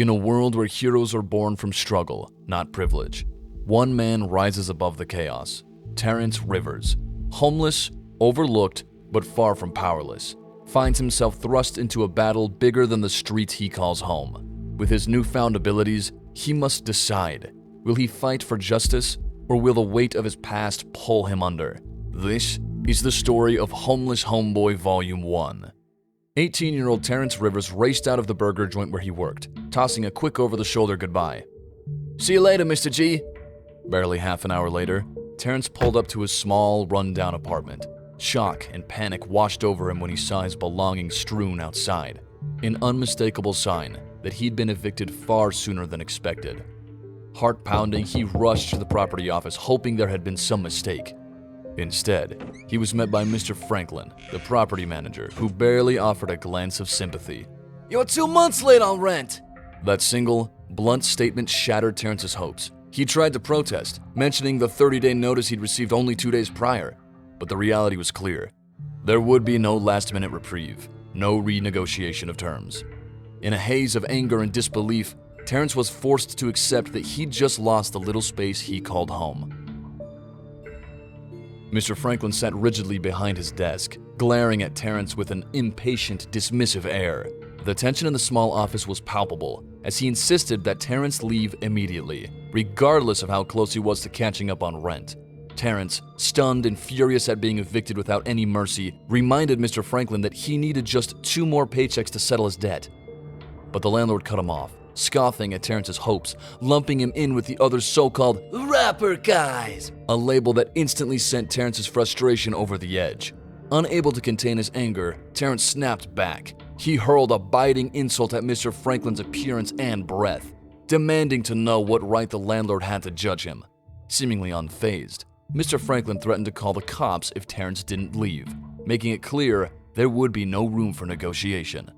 In a world where heroes are born from struggle, not privilege, one man rises above the chaos. Terrance Rivers, homeless, overlooked, but far from powerless, finds himself thrust into a battle bigger than the streets he calls home. With his newfound abilities, he must decide. Will he fight for justice, or will the weight of his past pull him under? This is the story of Homeless Homeboy Volume 1. 18-year-old Terrance Rivers raced out of the burger joint where he worked, tossing a quick over-the-shoulder goodbye. "See you later, Mr. G." Barely half an hour later, Terrance pulled up to his small, run-down apartment. Shock and panic washed over him when he saw his belongings strewn outside, an unmistakable sign that he'd been evicted far sooner than expected. Heart-pounding, he rushed to the property office, hoping there had been some mistake. Instead, he was met by Mr. Franklin, the property manager, who barely offered a glance of sympathy. "You're 2 months late on rent." That single, blunt statement shattered Terrance's hopes. He tried to protest, mentioning the 30-day notice he'd received only 2 days prior, but the reality was clear. There would be no last-minute reprieve, no renegotiation of terms. In a haze of anger and disbelief, Terrance was forced to accept that he'd just lost the little space he called home. Mr. Franklin sat rigidly behind his desk, glaring at Terrance with an impatient, dismissive air. The tension in the small office was palpable, as he insisted that Terrance leave immediately, regardless of how close he was to catching up on rent. Terrance, stunned and furious at being evicted without any mercy, reminded Mr. Franklin that he needed just 2 more paychecks to settle his debt. But the landlord cut him off, scoffing at Terrance's hopes, lumping him in with the other so-called "rapper guys," a label that instantly sent Terrance's frustration over the edge. Unable to contain his anger, Terrance snapped back. He hurled a biting insult at Mr. Franklin's appearance and breath, demanding to know what right the landlord had to judge him. Seemingly unfazed, Mr. Franklin threatened to call the cops if Terrance didn't leave, making it clear there would be no room for negotiation.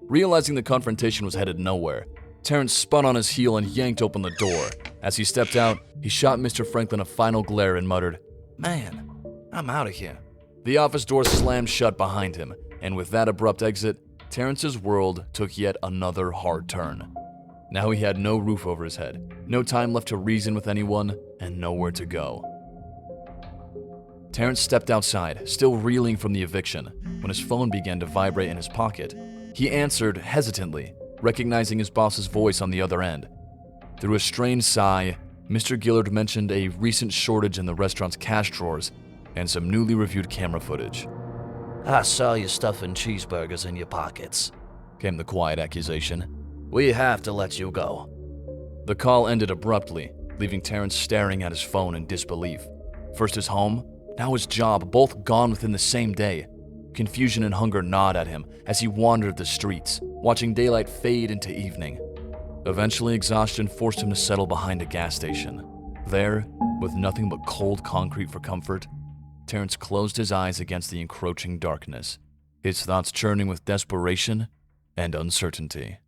Realizing the confrontation was headed nowhere, Terrance spun on his heel and yanked open the door. As he stepped out, he shot Mr. Franklin a final glare and muttered, "Man, I'm out of here." The office door slammed shut behind him, and with that abrupt exit, Terrance's world took yet another hard turn. Now he had no roof over his head, no time left to reason with anyone, and nowhere to go. Terrance stepped outside, still reeling from the eviction, when his phone began to vibrate in his pocket. He answered hesitantly, recognizing his boss's voice on the other end. Through a strained sigh, Mr. Gillard mentioned a recent shortage in the restaurant's cash drawers and some newly reviewed camera footage. "I saw you stuffing cheeseburgers in your pockets," came the quiet accusation. "We have to let you go." The call ended abruptly, leaving Terrance staring at his phone in disbelief. First his home, now his job, both gone within the same day. Confusion and hunger gnawed at him as he wandered the streets, watching daylight fade into evening. Eventually, exhaustion forced him to settle behind a gas station. There, with nothing but cold concrete for comfort, Terrance closed his eyes against the encroaching darkness, his thoughts churning with desperation and uncertainty.